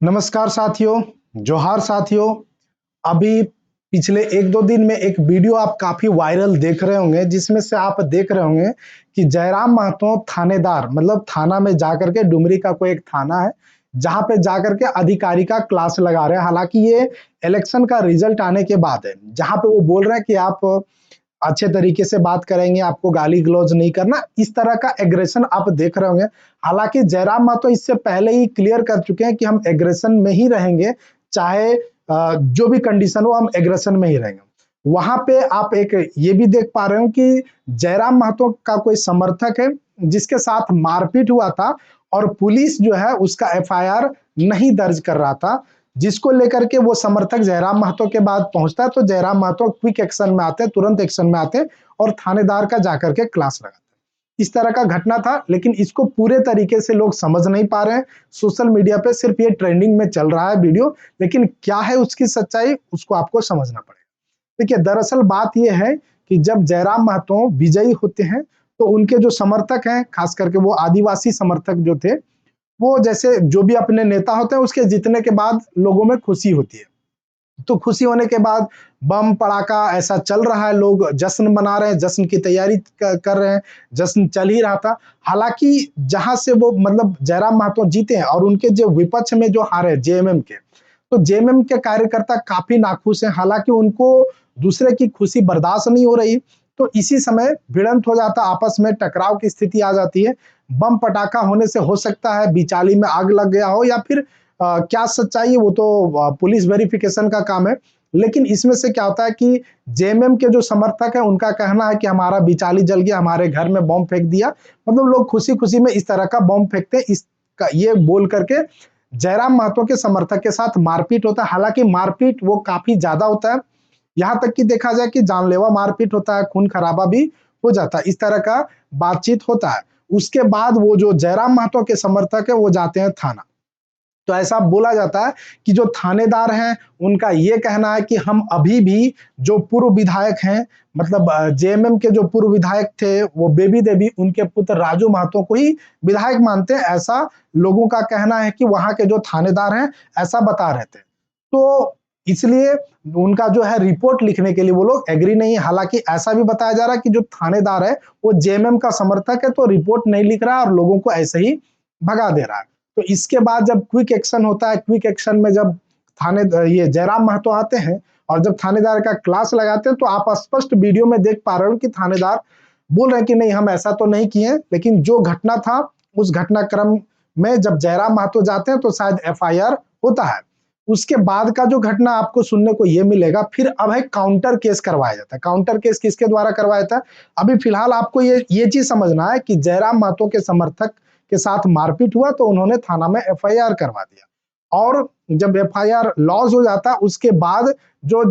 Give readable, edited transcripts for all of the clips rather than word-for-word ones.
नमस्कार साथियों, जोहार साथियों। अभी पिछले 1-2 दिन में एक वीडियो आप काफ़ी वायरल देख रहे होंगे, जिसमें से आप देख रहे होंगे कि जयराम महतो थानेदार मतलब थाना में जाकर के डुमरी का कोई एक थाना है, जहाँ पे जाकर के अधिकारी का क्लास लगा रहे हैं। हालाँकि ये इलेक्शन का रिजल्ट आने के बाद है, जहाँ पे वो बोल रहे हैं कि आप अच्छे तरीके से बात करेंगे, आपको गाली-गलौज नहीं करना, इस तरह का एग्रेशन आप देख रहे होंगे। हालाँकि जयराम महतो इससे पहले ही क्लियर कर चुके हैं कि हम एग्रेशन में ही रहेंगे, चाहे जो भी कंडीशन हो हम एग्रेशन में ही रहेंगे। वहाँ पे आप एक ये भी देख पा रहे हो कि जयराम महतो का कोई समर्थक है, जिसके साथ मारपीट हुआ था और पुलिस जो है उसका एफआईआर नहीं दर्ज कर रहा था, जिसको लेकर के वो समर्थक जयराम महतो के बाद पहुंचता है, तो जयराम महतो क्विक एक्शन में आते हैं, तुरंत एक्शन में आते हैं और थानेदार का जाकर के क्लास लगाते हैं। इस तरह का घटना था, लेकिन इसको पूरे तरीके से लोग समझ नहीं पा रहे हैं। सोशल मीडिया पे सिर्फ ये ट्रेंडिंग में चल रहा है वीडियो, लेकिन क्या है उसकी सच्चाई, उसको आपको समझना पड़ेगा। देखिए, दरअसल बात ये है कि जब जयराम महतो विजयी होते हैं, तो उनके जो समर्थक हैं, खास करके वो आदिवासी समर्थक जो थे, वो जैसे जो भी अपने नेता होते हैं उसके जीतने के बाद लोगों में खुशी होती है। तो खुशी होने के बाद बम पड़ाका ऐसा चल रहा है, लोग जश्न मना रहे हैं, जश्न की तैयारी कर रहे हैं, जश्न चल ही रहा था। हालांकि जहां से वो मतलब जयराम महतो जीते हैं और उनके जो विपक्ष में जो हारे जेएमएम के, तो जेएमएम के कार्यकर्ता काफी नाखुश हैं। हालांकि उनको दूसरे की खुशी बर्दाश्त नहीं हो रही, तो इसी समय भिड़ंत हो जाता, आपस में टकराव की स्थिति आ जाती है। बम पटाखा होने से हो सकता है बिचाली में आग लग गया हो, या फिर क्या सच्चाई है वो तो पुलिस वेरिफिकेशन का काम है। लेकिन इसमें से क्या होता है कि जेएमएम के जो समर्थक है उनका कहना है कि हमारा बिचाली जल गया, हमारे घर में बम फेंक दिया। मतलब लोग खुशी खुशी में इस तरह का बम फेंकते हैं, इसका ये बोल करके जयराम महतो के समर्थक के साथ मारपीट होता है। हालांकि मारपीट वो काफी ज्यादा होता है, यहाँ तक कि देखा जाए कि जानलेवा मारपीट होता है, खून खराबा भी हो जाता है, इस तरह का बातचीत होता है। उसके बाद वो जो जयराम महतो के समर्थक है वो जाते हैं थाना। तो ऐसा बोला जाता है कि जो थानेदार हैं उनका ये कहना है कि हम अभी भी जो पूर्व विधायक हैं, मतलब जेएमएम के जो पूर्व विधायक थे वो बेबी देवी, उनके पुत्र राजू महतो को ही विधायक मानते हैं। ऐसा लोगों का कहना है कि वहां के जो थानेदार हैं ऐसा बता रहे थे। तो इसलिए उनका जो है रिपोर्ट लिखने के लिए वो लोग एग्री नहीं है। हालांकि ऐसा भी बताया जा रहा है कि जो थानेदार है वो जेएमएम का समर्थक है, तो रिपोर्ट नहीं लिख रहा है और लोगों को ऐसे ही भगा दे रहा है। तो इसके बाद जब क्विक एक्शन होता है, क्विक एक्शन में जब थाने ये जयराम महतो आते हैं और जब थानेदार का क्लास लगाते हैं, तो आप स्पष्ट वीडियो में देख पा रहे हो कि थानेदार बोल रहे हैं कि नहीं हम ऐसा तो नहीं किए, लेकिन जो घटना था उस घटनाक्रम में जब जयराम महतो जाते हैं तो शायद एफआईआर होता है। उसके बाद का जो घटना आपको सुनने को ये मिलेगा, फिर अब है काउंटर केस करवाया जाता है। काउंटर केस किसके द्वारा करवाया जाता है? अभी फिलहाल आपको ये चीज समझना है कि जयराम महतो के समर्थक के साथ मारपीट हुआ तो उन्होंने थाना में एफआईआर करवा दिया, और जब एफआईआर लॉस हो जाता उसके बाद जो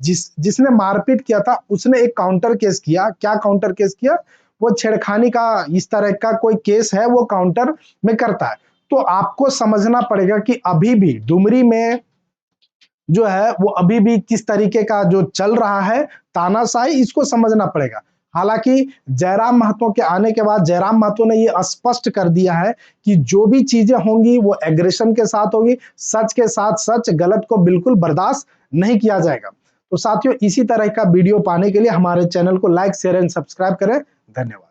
जिसने मारपीट किया था उसने एक काउंटर केस किया। क्या काउंटर केस किया? वो छेड़खानी का इस तरह का कोई केस है वो काउंटर में करता है। तो आपको समझना पड़ेगा कि अभी भी डुमरी में जो है वो अभी भी किस तरीके का जो चल रहा है तानाशाही, इसको समझना पड़ेगा। हालांकि जयराम महतो के आने के बाद जयराम महतो ने ये स्पष्ट कर दिया है कि जो भी चीजें होंगी वो एग्रेशन के साथ होगी, सच के साथ सच, गलत को बिल्कुल बर्दाश्त नहीं किया जाएगा। तो साथियों, इसी तरह का वीडियो पाने के लिए हमारे चैनल को लाइक, शेयर एंड सब्सक्राइब करें। धन्यवाद।